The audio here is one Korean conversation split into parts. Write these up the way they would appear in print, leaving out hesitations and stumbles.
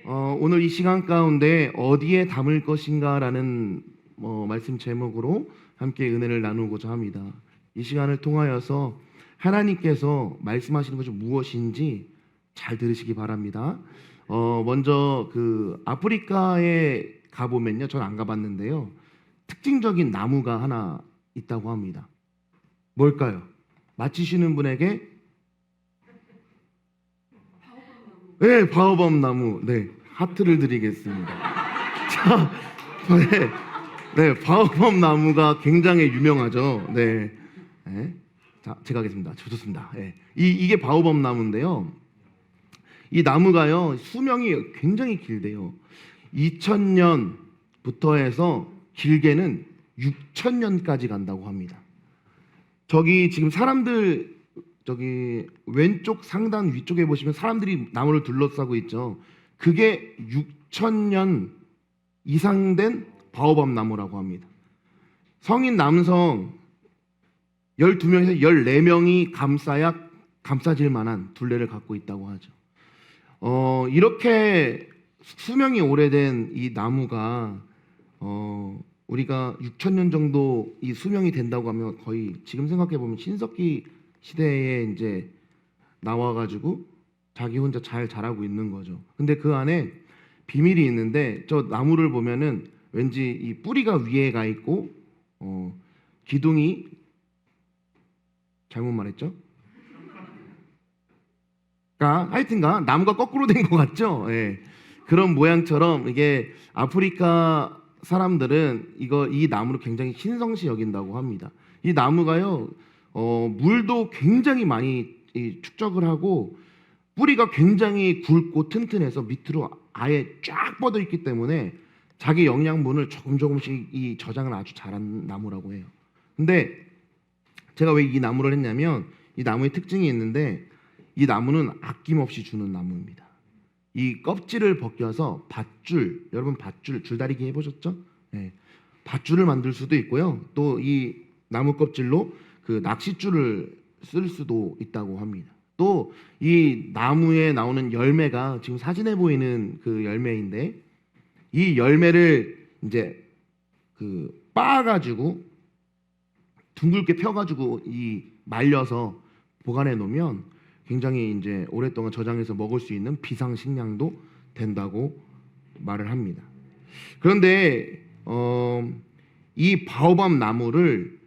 오늘 이 시간 가운데 어디에 담을 것인가라는 말씀 제목으로 함께 은혜를 나누고자 합니다. 이 시간을 통하여서 하나님께서 말씀하시는 것이 무엇인지 잘 들으시기 바랍니다. 먼저 그 아프리카에 가보면요, 전 안 가봤는데요, 특징적인 나무가 하나 있다고 합니다. 뭘까요? 맞히시는 분에게 네, 바오밥 나무. 네, 하트를 드리겠습니다. 자, 바오밥 나무가 굉장히 유명하죠. 네, 네. 자, 제가 하겠습니다. 좋습니다. 네. 이게 바오밥 나무인데요. 이 나무가요, 수명이 굉장히 길대요. 2000년부터 해서 길게는 6000년까지 간다고 합니다. 저기 지금 사람들 저기 왼쪽 상단 위쪽에 보시면 사람들이 나무를 둘러싸고 있죠. 그게 6000년 이상 된 바오밥 나무라고 합니다. 성인 남성 12명에서 14명이 감싸야 감싸질 만한 둘레를 갖고 있다고 하죠. 이렇게 수명이 오래된 이 나무가 우리가 6000년 정도 이 수명이 된다고 하면 거의 지금 생각해 보면 신석기 시대에 이제 나와가지고 자기 혼자 잘 자라고 있는 거죠. 근데 그 안에 비밀이 있는데, 저 나무를 보면은 왠지 이 뿌리가 위에 가 있고 기둥이, 잘못 말했죠? 하여튼가 나무가 거꾸로 된 것 같죠? 예. 그런 모양처럼 이게 아프리카 사람들은 이 나무를 굉장히 신성시 여긴다고 합니다. 이 나무가요, 물도 굉장히 많이 축적을 하고 뿌리가 굉장히 굵고 튼튼해서 밑으로 아예 쫙 뻗어 있기 때문에 자기 영양분을 조금씩 이 저장을 아주 잘한 나무라고 해요. 근데 제가 왜 이 나무를 했냐면, 이 나무의 특징이 있는데, 이 나무는 아낌없이 주는 나무입니다. 이 껍질을 벗겨서 밧줄, 여러분 밧줄 줄다리기 해보셨죠? 네. 밧줄을 만들 수도 있고요. 또 이 나무 껍질로 그 낚싯줄을 쓸 수도 있다고 합니다. 또 이 나무에 나오는 열매가 지금 사진에 보이는 그 열매인데, 이 열매를 이제 그 빻아가지고 둥글게 펴가지고 이 말려서 보관해 놓으면 굉장히 이제 오랫동안 저장해서 먹을 수 있는 비상식량도 된다고 말을 합니다. 그런데 이 바오밥 나무를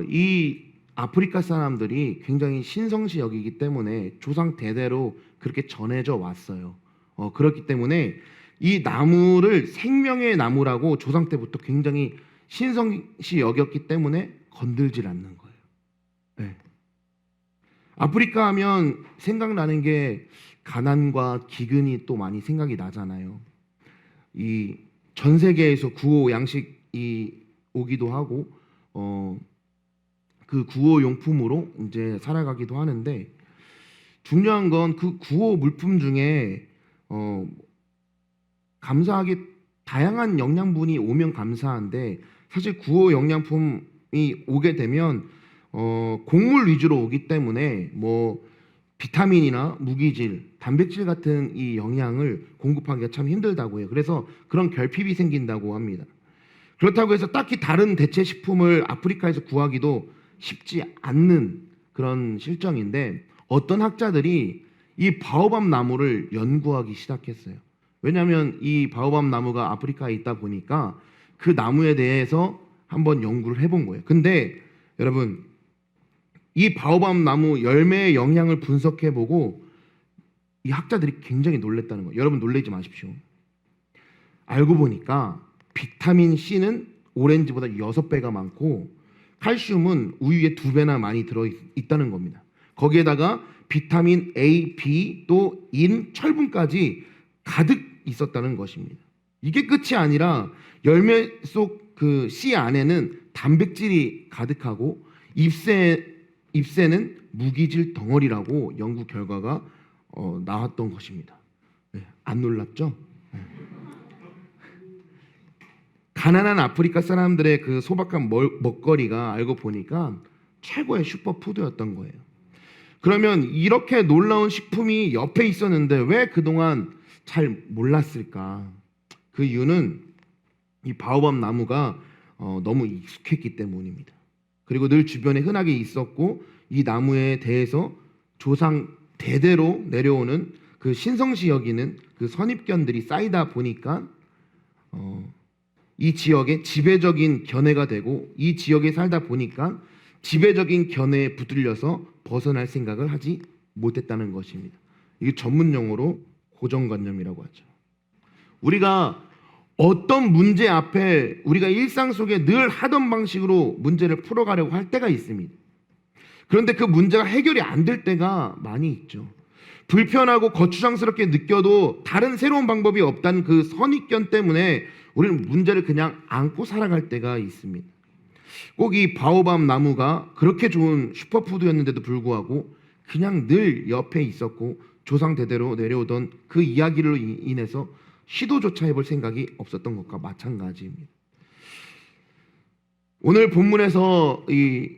이 아프리카 사람들이 굉장히 신성시 여기기 때문에 조상 대대로 그렇게 전해져 왔어요. 그렇기 때문에 이 나무를 생명의 나무라고 조상 때부터 굉장히 신성시 여겼기 때문에 건들질 않는 거예요. 네. 아프리카 하면 생각나는 게 가난과 기근이 또 많이 생각이 나잖아요. 이 전 세계에서 구호 양식이 오기도 하고 그 구호 용품으로 이제 살아가기도 하는데, 중요한 건 그 구호 물품 중에 감사하게 다양한 영양분이 오면 감사한데, 사실 구호 영양품이 오게 되면 곡물 위주로 오기 때문에 뭐 비타민이나 무기질, 단백질 같은 이 영양을 공급하기가 참 힘들다고 해요. 그래서 그런 결핍이 생긴다고 합니다. 그렇다고 해서 딱히 다른 대체 식품을 아프리카에서 구하기도 쉽지 않는 그런 실정인데, 어떤 학자들이 이 바오밥 나무를 연구하기 시작했어요. 왜냐하면 이 바오밥 나무가 아프리카에 있다 보니까 그 나무에 대해서 한번 연구를 해본 거예요. 근데 여러분, 이 바오밥 나무 열매의 영향을 분석해보고 이 학자들이 굉장히 놀랬다는 거예요. 여러분 놀라지 마십시오. 알고 보니까 비타민 C는 오렌지보다 6배가 많고, 칼슘은 우유에 2배나 많이 들어있다는 겁니다. 거기에다가 비타민 A, B, 또 인, 철분까지 가득 있었다는 것입니다. 이게 끝이 아니라 열매 속 그 씨 안에는 단백질이 가득하고 잎새는 무기질 덩어리라고 연구 결과가 나왔던 것입니다. 네, 안 놀랍죠? 네. 가난한 아프리카 사람들의 그 소박한 먹거리가 알고 보니까 최고의 슈퍼푸드였던 거예요. 그러면 이렇게 놀라운 식품이 옆에 있었는데 왜 그동안 잘 몰랐을까? 그 이유는 이 바오밥 나무가 너무 익숙했기 때문입니다. 그리고 늘 주변에 흔하게 있었고 이 나무에 대해서 조상 대대로 내려오는 그 신성시 여기는 그 선입견들이 쌓이다 보니까 이 지역의 지배적인 견해가 되고 이 지역에 살다 보니까 지배적인 견해에 붙들려서 벗어날 생각을 하지 못했다는 것입니다. 이게 전문 용어로 고정관념이라고 하죠. 우리가 어떤 문제 앞에 우리가 일상 속에 늘 하던 방식으로 문제를 풀어가려고 할 때가 있습니다. 그런데 그 문제가 해결이 안 될 때가 많이 있죠. 불편하고 거추장스럽게 느껴도 다른 새로운 방법이 없다는 그 선입견 때문에 우리는 문제를 그냥 안고 살아갈 때가 있습니다. 꼭 이 바오밥 나무가 그렇게 좋은 슈퍼푸드였는데도 불구하고 그냥 늘 옆에 있었고 조상 대대로 내려오던 그 이야기로 인해서 시도조차 해볼 생각이 없었던 것과 마찬가지입니다. 오늘 본문에서 이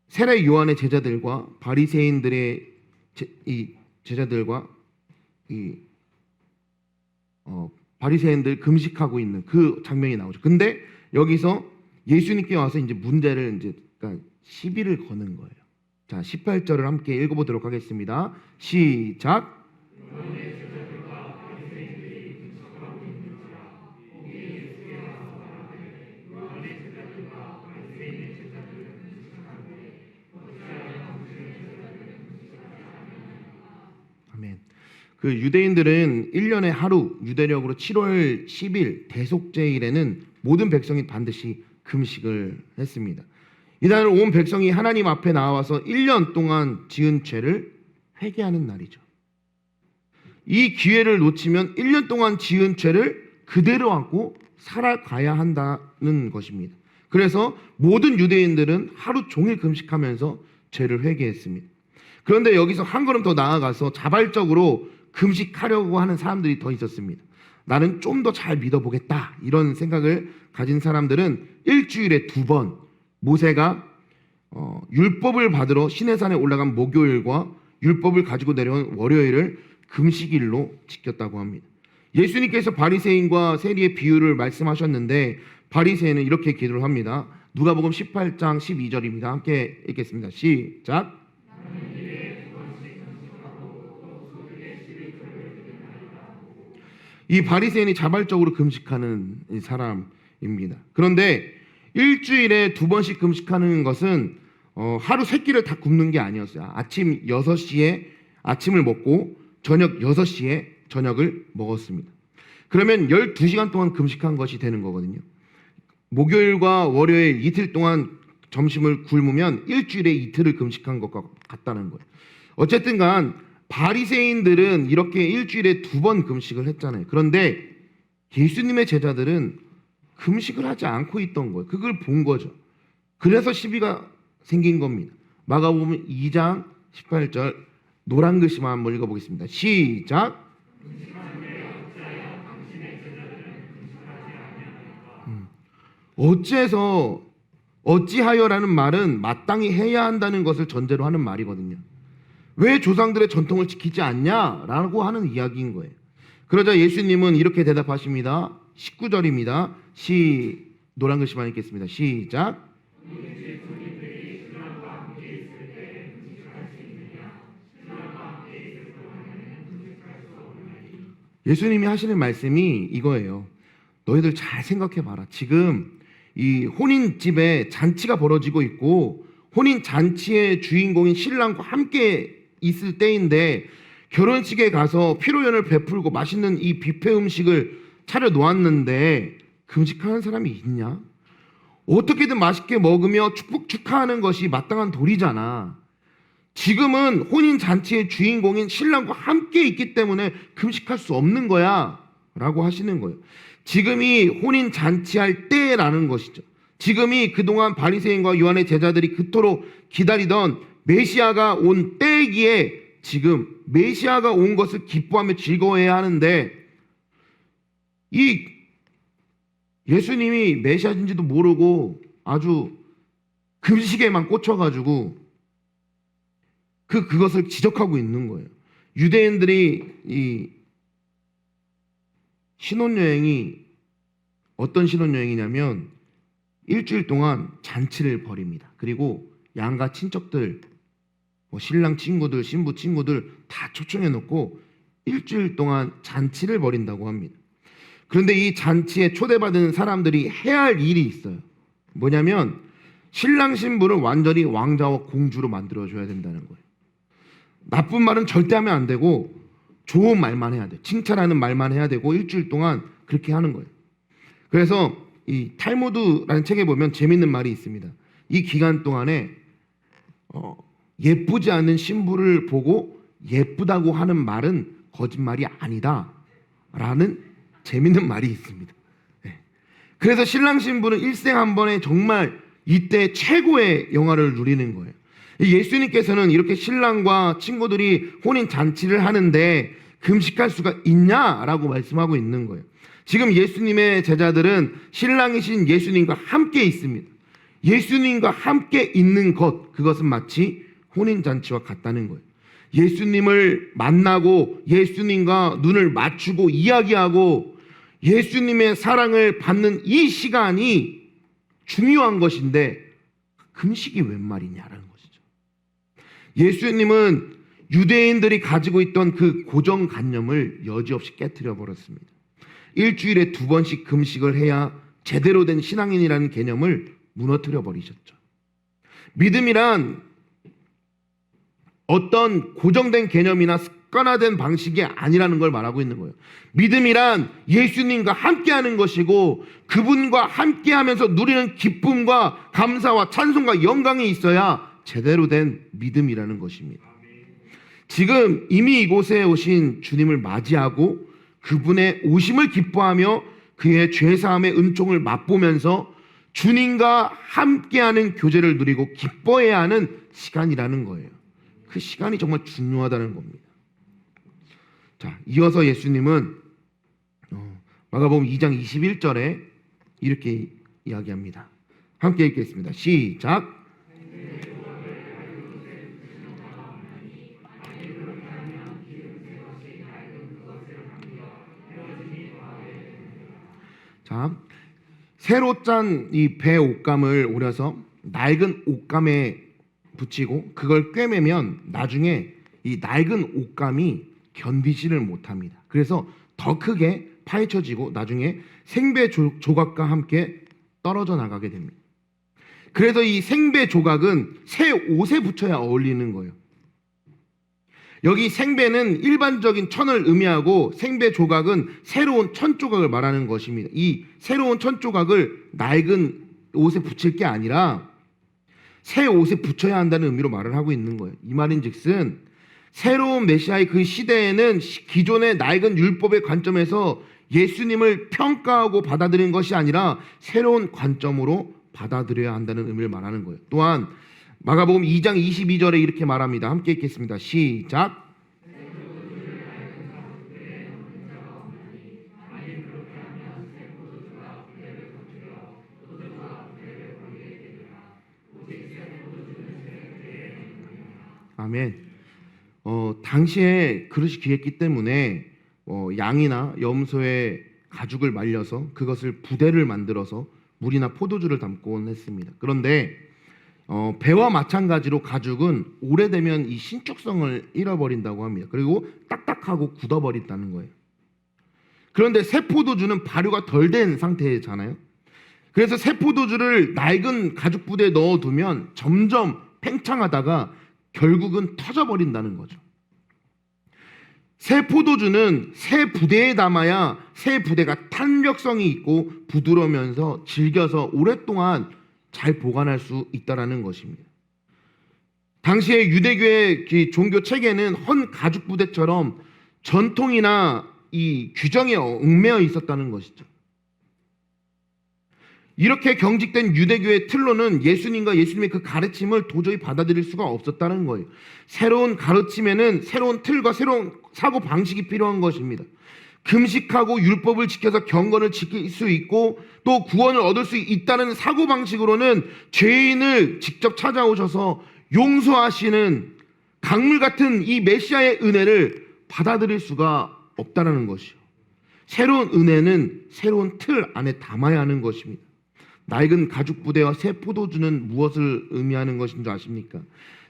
세례 요한의 제자들과 바리새인들의 제자들과 바리새인들 금식하고 있는 그 장면이 나오죠. 근데 여기서 예수님께 와서 이제 문제를 그러니까 시비를 거는 거예요. 자, 18절을 함께 읽어보도록 하겠습니다. 시작. 아멘. 그 유대인들은 1년에 하루 유대력으로 7월 10일 대속제일에는 모든 백성이 반드시 금식을 했습니다. 이날은 온 백성이 하나님 앞에 나와서 1년 동안 지은 죄를 회개하는 날이죠. 이 기회를 놓치면 1년 동안 지은 죄를 그대로 안고 살아가야 한다는 것입니다. 그래서 모든 유대인들은 하루 종일 금식하면서 죄를 회개했습니다. 그런데 여기서 한 걸음 더 나아가서 자발적으로 금식하려고 하는 사람들이 더 있었습니다. 나는 좀 더 잘 믿어보겠다 이런 생각을 가진 사람들은 일주일에 2번 모세가 율법을 받으러 시내산에 올라간 목요일과 율법을 가지고 내려온 월요일을 금식일로 지켰다고 합니다. 예수님께서 바리새인과 세리의 비유를 말씀하셨는데 바리새인은 이렇게 기도를 합니다. 누가복음 18장 12절입니다. 함께 읽겠습니다. 시작. 이 바리새인이 자발적으로 금식하는 사람입니다. 그런데 일주일에 2번씩 금식하는 것은 하루 3끼를 다 굶는 게 아니었어요. 아침 6시에 아침을 먹고 저녁 6시에 저녁을 먹었습니다. 그러면 12시간 동안 금식한 것이 되는 거거든요. 목요일과 월요일 이틀 동안 점심을 굶으면 일주일에 이틀을 금식한 것과 같다는 거예요. 어쨌든 간 바리새인들은 이렇게 일주일에 2번 금식을 했잖아요. 그런데 예수님의 제자들은 금식을 하지 않고 있던 거예요. 그걸 본 거죠. 그래서 시비가 생긴 겁니다. 마가복음 2장 18절 노란 글씨만 한번 읽어보겠습니다. 시작. 어찌하여라는 말은 마땅히 해야 한다는 것을 전제로 하는 말이거든요. 왜 조상들의 전통을 지키지 않냐라고 하는 이야기인 거예요. 그러자 예수님은 이렇게 대답하십니다. 19절입니다. 노란 글씨만 읽겠습니다. 시작. 예수님이 하시는 말씀이 이거예요. 너희들 잘 생각해 봐라. 지금 이 혼인집에 잔치가 벌어지고 있고 혼인 잔치의 주인공인 신랑과 함께 있을 때인데 결혼식에 가서 피로연을 베풀고 맛있는 이 뷔페 음식을 차려 놓았는데 금식하는 사람이 있냐? 어떻게든 맛있게 먹으며 축하하는 것이 마땅한 도리잖아. 지금은 혼인 잔치의 주인공인 신랑과 함께 있기 때문에 금식할 수 없는 거야 라고 하시는 거예요. 지금이 혼인 잔치할 때라는 것이죠. 지금이 그동안 바리새인과 요한의 제자들이 그토록 기다리던 메시아가 온 때이기에 지금 메시아가 온 것을 기뻐하며 즐거워해야 하는데 이 예수님이 메시아인지도 모르고 아주 금식에만 꽂혀가지고 그것을 지적하고 있는 거예요. 유대인들이 신혼여행이 어떤 신혼여행이냐면 일주일 동안 잔치를 벌입니다. 그리고 양가 친척들, 신랑 친구들, 신부 친구들 다 초청해 놓고 일주일 동안 잔치를 벌인다고 합니다. 그런데 이 잔치에 초대받은 사람들이 해야 할 일이 있어요. 뭐냐면 신랑 신부를 완전히 왕자와 공주로 만들어줘야 된다는 거예요. 나쁜 말은 절대 하면 안 되고 좋은 말만 해야 돼. 칭찬하는 말만 해야 되고 일주일 동안 그렇게 하는 거예요. 그래서 이 탈무드라는 책에 보면 재밌는 말이 있습니다. 이 기간 동안에 예쁘지 않은 신부를 보고 예쁘다고 하는 말은 거짓말이 아니다 라는 재밌는 말이 있습니다. 네. 그래서 신랑 신부는 일생 한 번에 정말 이때 최고의 영화를 누리는 거예요. 예수님께서는 이렇게 신랑과 친구들이 혼인 잔치를 하는데 금식할 수가 있냐라고 말씀하고 있는 거예요. 지금 예수님의 제자들은 신랑이신 예수님과 함께 있습니다. 예수님과 함께 있는 것, 그것은 마치 혼인 잔치와 같다는 거예요. 예수님을 만나고 예수님과 눈을 맞추고 이야기하고 예수님의 사랑을 받는 이 시간이 중요한 것인데 금식이 웬 말이냐라는 것이죠. 예수님은 유대인들이 가지고 있던 그 고정관념을 여지없이 깨트려 버렸습니다. 일주일에 2번씩 금식을 해야 제대로 된 신앙인이라는 개념을 무너뜨려 버리셨죠. 믿음이란 어떤 고정된 개념이나 습관화된 방식이 아니라는 걸 말하고 있는 거예요. 믿음이란 예수님과 함께하는 것이고 그분과 함께하면서 누리는 기쁨과 감사와 찬송과 영광이 있어야 제대로 된 믿음이라는 것입니다. 지금 이미 이곳에 오신 주님을 맞이하고 그분의 오심을 기뻐하며 그의 죄사함의 은총을 맛보면서 주님과 함께하는 교제를 누리고 기뻐해야 하는 시간이라는 거예요. 그 시간이 정말 중요하다는 겁니다. 자, 이어서 예수님은 마가복음 2장 21절에 이렇게 이야기합니다. 함께 읽겠습니다. 시작. 자, 새로 짠 이 배 옷감을 오려서 낡은 옷감에 붙이고 그걸 꿰매면 나중에 이 낡은 옷감이 견디지를 못합니다. 그래서 더 크게 파헤쳐지고 나중에 생배 조각과 함께 떨어져 나가게 됩니다. 그래서 이 생배 조각은 새 옷에 붙여야 어울리는 거예요. 여기 생배는 일반적인 천을 의미하고 생배 조각은 새로운 천 조각을 말하는 것입니다. 이 새로운 천 조각을 낡은 옷에 붙일 게 아니라 새 옷에 붙여야 한다는 의미로 말을 하고 있는 거예요. 이 말인즉슨 새로운 메시아의 그 시대에는 기존의 낡은 율법의 관점에서 예수님을 평가하고 받아들이는 것이 아니라 새로운 관점으로 받아들여야 한다는 의미를 말하는 거예요. 또한 마가복음 2장 22절에 이렇게 말합니다. 함께 읽겠습니다. 시작. 아멘. 당시에 그릇이 귀했기 때문에 양이나 염소의 가죽을 말려서 그것을 부대를 만들어서 물이나 포도주를 담곤 했습니다. 그런데 배와 마찬가지로 가죽은 오래되면 이 신축성을 잃어버린다고 합니다. 그리고 딱딱하고 굳어버린다는 거예요. 그런데 새 포도주는 발효가 덜 된 상태잖아요. 그래서 새 포도주를 낡은 가죽 부대에 넣어두면 점점 팽창하다가 결국은 터져버린다는 거죠. 새 포도주는 새 부대에 담아야 새 부대가 탄력성이 있고 부드러우면서 질겨서 오랫동안 잘 보관할 수 있다는 것입니다. 당시에 유대교의 종교 체계는 헌 가죽 부대처럼 전통이나 이 규정에 얽매여 있었다는 것이죠. 이렇게 경직된 유대교의 틀로는 예수님과 예수님의 그 가르침을 도저히 받아들일 수가 없었다는 거예요. 새로운 가르침에는 새로운 틀과 새로운 사고 방식이 필요한 것입니다. 금식하고 율법을 지켜서 경건을 지킬 수 있고 또 구원을 얻을 수 있다는 사고 방식으로는 죄인을 직접 찾아오셔서 용서하시는 강물 같은 이 메시아의 은혜를 받아들일 수가 없다는 것이요. 새로운 은혜는 새로운 틀 안에 담아야 하는 것입니다. 낡은 가죽 부대와 새 포도주는 무엇을 의미하는 것인 줄 아십니까?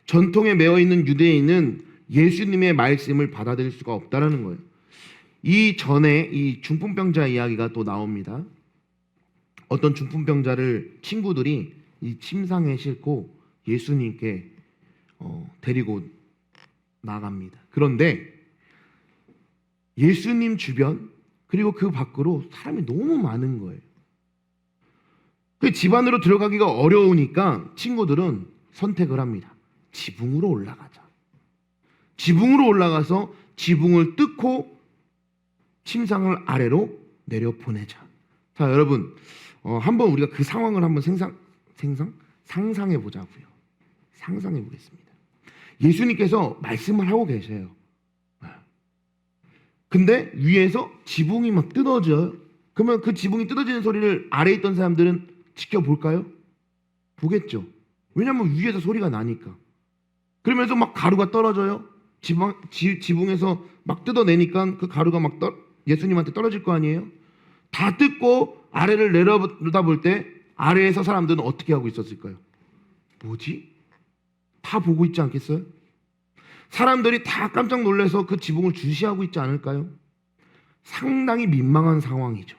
전통에 매여 있는 유대인은 예수님의 말씀을 받아들일 수가 없다라는 거예요. 이 전에 이 중풍병자 이야기가 또 나옵니다. 어떤 중풍병자를 친구들이 이 침상에 싣고 예수님께 데리고 나갑니다. 그런데 예수님 주변 그리고 그 밖으로 사람이 너무 많은 거예요. 그 집 안으로 들어가기가 어려우니까 친구들은 선택을 합니다. 지붕으로 올라가자. 지붕으로 올라가서 지붕을 뚫고 침상을 아래로 내려보내자. 자, 여러분, 한번 우리가 그 상황을 한번 상상해 보자고요. 상상해 보겠습니다. 예수님께서 말씀을 하고 계세요. 근데 위에서 지붕이 막 뜯어져요. 그러면 그 지붕이 뜯어지는 소리를 아래에 있던 사람들은 지켜볼까요? 보겠죠. 왜냐하면 위에서 소리가 나니까. 그러면서 막 가루가 떨어져요. 지붕에서 막 뜯어내니까 그 가루가 막 예수님한테 떨어질 거 아니에요? 다 뜯고 아래를 내려다볼 때 아래에서 사람들은 어떻게 하고 있었을까요? 뭐지? 다 보고 있지 않겠어요? 사람들이 다 깜짝 놀라서 그 지붕을 주시하고 있지 않을까요? 상당히 민망한 상황이죠.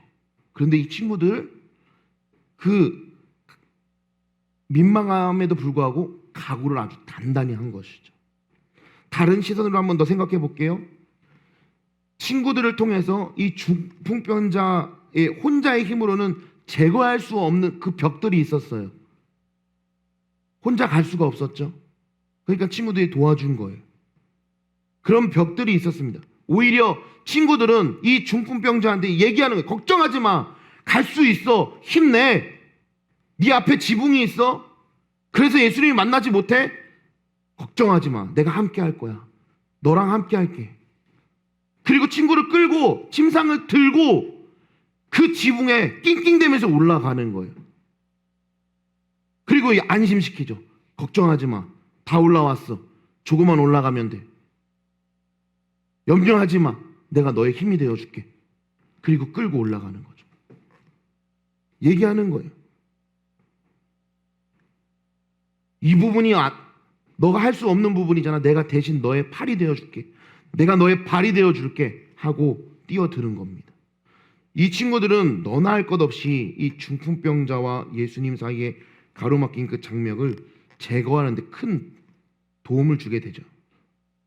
그런데 이 친구들 그 민망함에도 불구하고 각오를 아주 단단히 한 것이죠. 다른 시선으로 한번 더 생각해 볼게요. 친구들을 통해서 이 중풍병자의 혼자의 힘으로는 제거할 수 없는 그 벽들이 있었어요. 혼자 갈 수가 없었죠. 그러니까 친구들이 도와준 거예요. 그런 벽들이 있었습니다. 오히려 친구들은 이 중풍병자한테 얘기하는 거예요. 걱정하지 마. 갈 수 있어. 힘내. 네 앞에 지붕이 있어. 그래서 예수님이 만나지 못해? 걱정하지 마. 내가 함께 할 거야. 너랑 함께 할게. 그리고 친구를 끌고 침상을 들고 그 지붕에 낑낑대면서 올라가는 거예요. 그리고 안심시키죠. 걱정하지 마. 다 올라왔어. 조금만 올라가면 돼. 염려하지 마. 내가 너의 힘이 되어줄게. 그리고 끌고 올라가는 거죠. 얘기하는 거예요. 이 부분이 너가 할 수 없는 부분이잖아. 내가 대신 너의 팔이 되어줄게. 내가 너의 발이 되어줄게 하고 뛰어드는 겁니다. 이 친구들은 너나 할 것 없이 이 중풍병자와 예수님 사이에 가로막힌 그 장벽을 제거하는 데 큰 도움을 주게 되죠.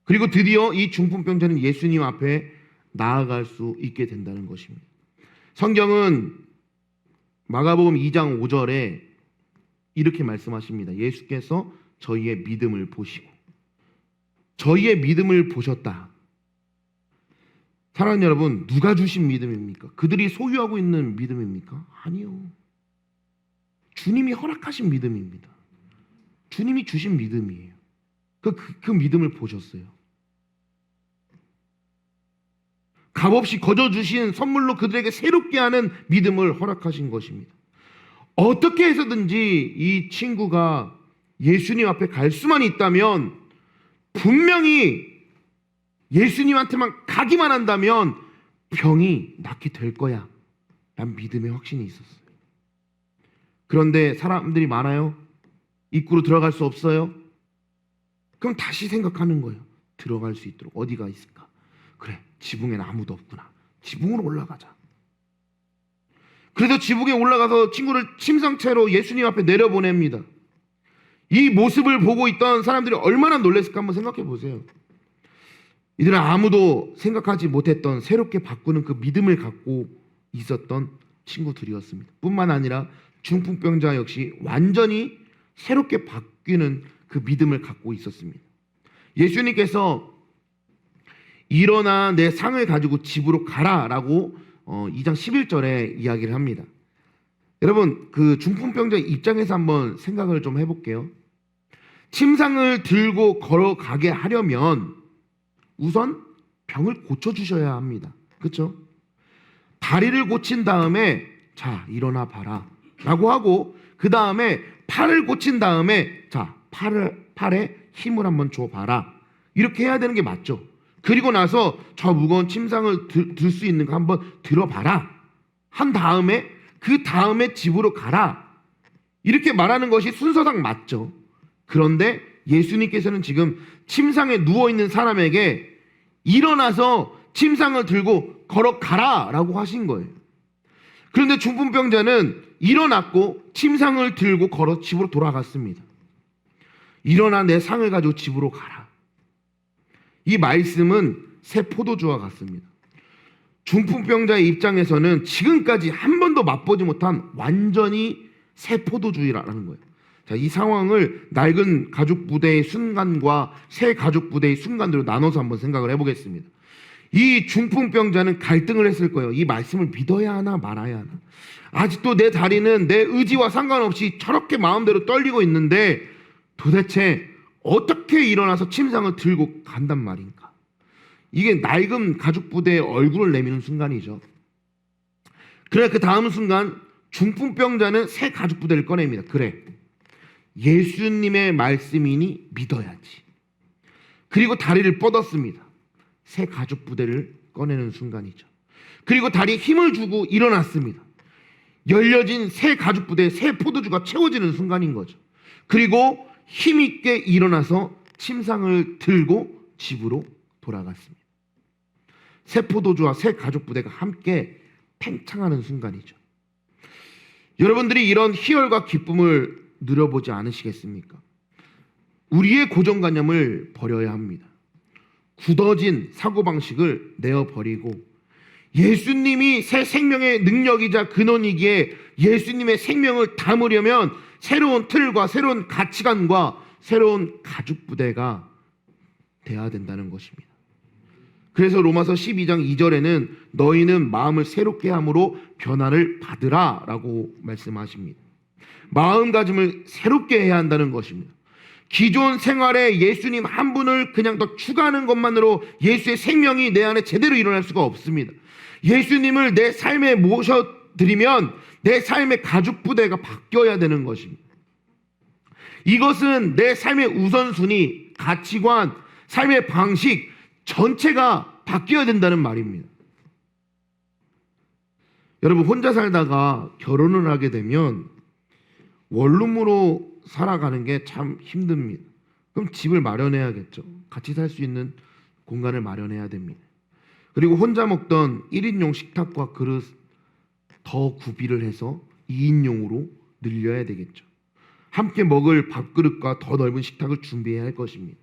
그리고 드디어 이 중풍병자는 예수님 앞에 나아갈 수 있게 된다는 것입니다. 성경은 마가복음 2장 5절에 이렇게 말씀하십니다. 예수께서 저희의 믿음을 보시고 저희의 믿음을 보셨다. 사랑하는 여러분, 누가 주신 믿음입니까? 그들이 소유하고 있는 믿음입니까? 아니요. 주님이 허락하신 믿음입니다. 주님이 주신 믿음이에요. 그 믿음을 보셨어요. 값없이 거저 주신 선물로 그들에게 새롭게 하는 믿음을 허락하신 것입니다. 어떻게 해서든지 이 친구가 예수님 앞에 갈 수만 있다면, 분명히 예수님한테만 가기만 한다면 병이 낫게 될 거야 라는 믿음의 확신이 있었어요. 그런데 사람들이 많아요. 입구로 들어갈 수 없어요. 그럼 다시 생각하는 거예요. 들어갈 수 있도록 어디가 있을까? 그래, 지붕에는 아무도 없구나. 지붕으로 올라가자. 그래서 지붕에 올라가서 친구를 침상채로 예수님 앞에 내려보냅니다. 이 모습을 보고 있던 사람들이 얼마나 놀랐을까 한번 생각해 보세요. 이들은 아무도 생각하지 못했던 새롭게 바꾸는 그 믿음을 갖고 있었던 친구들이었습니다. 뿐만 아니라 중풍병자 역시 완전히 새롭게 바뀌는 그 믿음을 갖고 있었습니다. 예수님께서 일어나 내 상을 가지고 집으로 가라라고 2장 11절에 이야기를 합니다. 여러분, 그 중풍병자 입장에서 한번 생각을 좀 해볼게요. 침상을 들고 걸어가게 하려면 우선 병을 고쳐주셔야 합니다. 그렇죠? 다리를 고친 다음에 자, 일어나 봐라 라고 하고, 그 다음에 팔을 고친 다음에 자, 팔에 힘을 한번 줘봐라, 이렇게 해야 되는 게 맞죠. 그리고 나서 저 무거운 침상을 들 수 있는 거 한번 들어봐라. 한 다음에 그 다음에 집으로 가라. 이렇게 말하는 것이 순서상 맞죠. 그런데 예수님께서는 지금 침상에 누워있는 사람에게 일어나서 침상을 들고 걸어가라 라고 하신 거예요. 그런데 중풍병자는 일어났고 침상을 들고 걸어 집으로 돌아갔습니다. 일어나 내 상을 가지고 집으로 가라. 이 말씀은 새 포도주와 같습니다. 중풍병자의 입장에서는 지금까지 한 번도 맛보지 못한 완전히 새 포도주라는 거예요. 자, 이 상황을 낡은 가죽 부대의 순간과 새 가죽 부대의 순간으로 나눠서 한번 생각을 해보겠습니다. 이 중풍병자는 갈등을 했을 거예요. 이 말씀을 믿어야 하나 말아야 하나. 아직도 내 다리는 내 의지와 상관없이 저렇게 마음대로 떨리고 있는데 도대체 어떻게 일어나서 침상을 들고 간단 말인가. 이게 낡은 가죽 부대의 얼굴을 내미는 순간이죠. 그래, 그 다음 순간 중풍병자는 새 가죽 부대를 꺼냅니다. 그래, 예수님의 말씀이니 믿어야지. 그리고 다리를 뻗었습니다. 새 가죽 부대를 꺼내는 순간이죠. 그리고 다리에 힘을 주고 일어났습니다. 열려진 새 가죽 부대에 새 포도주가 채워지는 순간인 거죠. 그리고 힘있게 일어나서 침상을 들고 집으로 돌아갔습니다. 새 포도주와 새 가죽 부대가 함께 팽창하는 순간이죠. 여러분들이 이런 희열과 기쁨을 누려보지 않으시겠습니까? 우리의 고정관념을 버려야 합니다. 굳어진 사고방식을 내어버리고 예수님이 새 생명의 능력이자 근원이기에 예수님의 생명을 담으려면 새로운 틀과 새로운 가치관과 새로운 가죽부대가 돼야 된다는 것입니다. 그래서 로마서 12장 2절에는 너희는 마음을 새롭게 함으로 변화를 받으라 라고 말씀하십니다. 마음가짐을 새롭게 해야 한다는 것입니다. 기존 생활에 예수님 한 분을 그냥 더 추가하는 것만으로 예수의 생명이 내 안에 제대로 일어날 수가 없습니다. 예수님을 내 삶에 모셔드리면 내 삶의 가죽부대가 바뀌어야 되는 것입니다. 이것은 내 삶의 우선순위, 가치관, 삶의 방식 전체가 바뀌어야 된다는 말입니다. 여러분, 혼자 살다가 결혼을 하게 되면 원룸으로 살아가는 게 참 힘듭니다. 그럼 집을 마련해야겠죠. 같이 살 수 있는 공간을 마련해야 됩니다. 그리고 혼자 먹던 1인용 식탁과 그릇 더 구비를 해서 2인용으로 늘려야 되겠죠. 함께 먹을 밥그릇과 더 넓은 식탁을 준비해야 할 것입니다.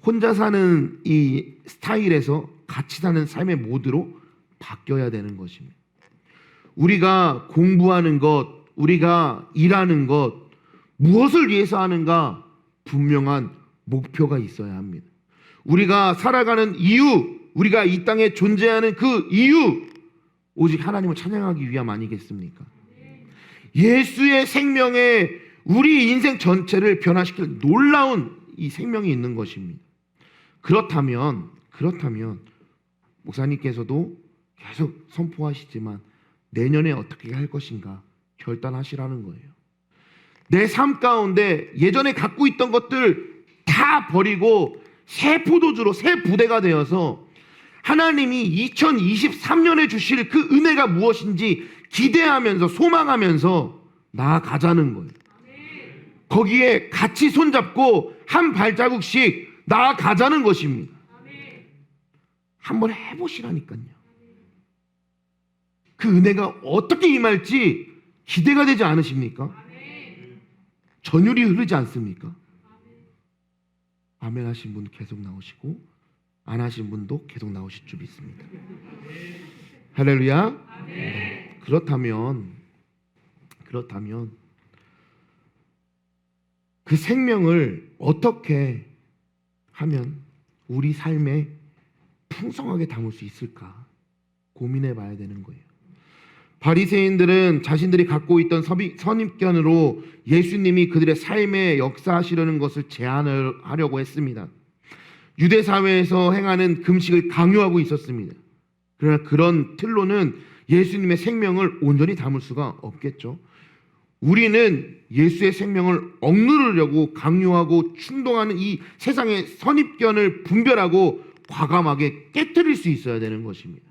혼자 사는 이 스타일에서 같이 사는 삶의 모드로 바뀌어야 되는 것입니다. 우리가 공부하는 것, 우리가 일하는 것, 무엇을 위해서 하는가 분명한 목표가 있어야 합니다. 우리가 살아가는 이유, 우리가 이 땅에 존재하는 그 이유, 오직 하나님을 찬양하기 위함 아니겠습니까? 예수의 생명에 우리 인생 전체를 변화시킬 놀라운 이 생명이 있는 것입니다. 그렇다면 목사님께서도 계속 선포하시지만 내년에 어떻게 할 것인가 결단하시라는 거예요. 내 삶 가운데 예전에 갖고 있던 것들 다 버리고 새 포도주로 새 부대가 되어서 하나님이 2023년에 주실 그 은혜가 무엇인지 기대하면서 소망하면서 나아가자는 거예요. 거기에 같이 손잡고 한 발자국씩 나아가자는 것입니다. 한번 해보시라니까요. 그 은혜가 어떻게 임할지 기대가 되지 않으십니까? 전율이 흐르지 않습니까? 아멘 하신 분 계속 나오시고 안 하신 분도 계속 나오실 줄 믿습니다. 할렐루야. 그렇다면 그 생명을 어떻게 하면 우리 삶에 풍성하게 담을 수 있을까 고민해 봐야 되는 거예요. 바리새인들은 자신들이 갖고 있던 선입견으로 예수님이 그들의 삶에 역사하시려는 것을 제한하려고 했습니다. 유대 사회에서 행하는 금식을 강요하고 있었습니다. 그러나 그런 틀로는 예수님의 생명을 온전히 담을 수가 없겠죠. 우리는 예수의 생명을 억누르려고 강요하고 충동하는 이 세상의 선입견을 분별하고 과감하게 깨뜨릴 수 있어야 되는 것입니다.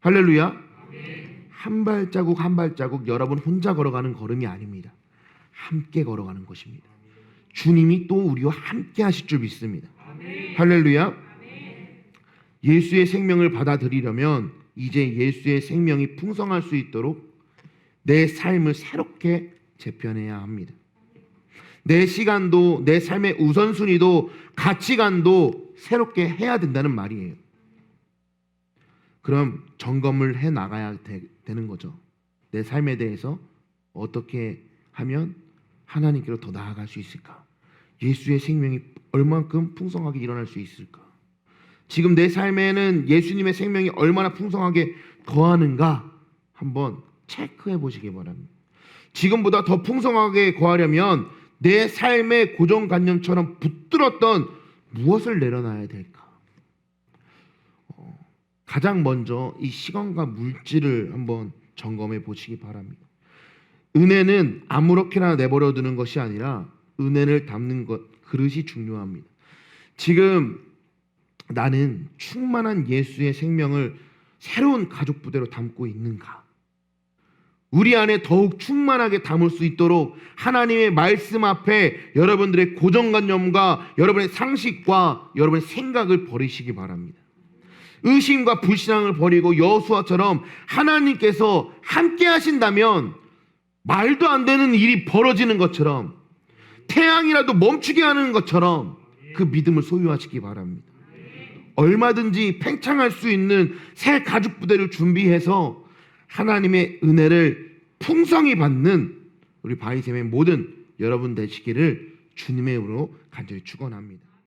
할렐루야. 한 발자국 한 발자국 여러분 혼자 걸어가는 걸음이 아닙니다. 함께 걸어가는 것입니다. 주님이 또 우리와 함께 하실 줄 믿습니다. 할렐루야. 예수의 생명을 받아들이려면 이제 예수의 생명이 풍성할 수 있도록 내 삶을 새롭게 재편해야 합니다. 내 시간도, 내 삶의 우선순위도, 가치관도 새롭게 해야 된다는 말이에요. 그럼 점검을 해 나가야 되는 거죠. 내 삶에 대해서 어떻게 하면 하나님께로 더 나아갈 수 있을까? 예수의 생명이 얼만큼 풍성하게 일어날 수 있을까? 지금 내 삶에는 예수님의 생명이 얼마나 풍성하게 거하는가 한번 체크해 보시기 바랍니다. 지금보다 더 풍성하게 거하려면 내 삶의 고정관념처럼 붙들었던 무엇을 내려놔야 될까? 가장 먼저 이 시간과 물질을 한번 점검해 보시기 바랍니다. 은혜는 아무렇게나 내버려 두는 것이 아니라 은혜를 담는 그릇이 중요합니다. 지금 나는 충만한 예수의 생명을 새로운 가족 부대로 담고 있는가? 우리 안에 더욱 충만하게 담을 수 있도록 하나님의 말씀 앞에 여러분들의 고정관념과 여러분의 상식과 여러분의 생각을 버리시기 바랍니다. 의심과 불신앙을 버리고 여호수아처럼 하나님께서 함께 하신다면 말도 안 되는 일이 벌어지는 것처럼, 태양이라도 멈추게 하는 것처럼 그 믿음을 소유하시기 바랍니다. 얼마든지 팽창할 수 있는 새 가죽 부대를 준비해서 하나님의 은혜를 풍성히 받는 우리 바이샘의 모든 여러분 되시기를 주님의 이름으로 간절히 축원합니다.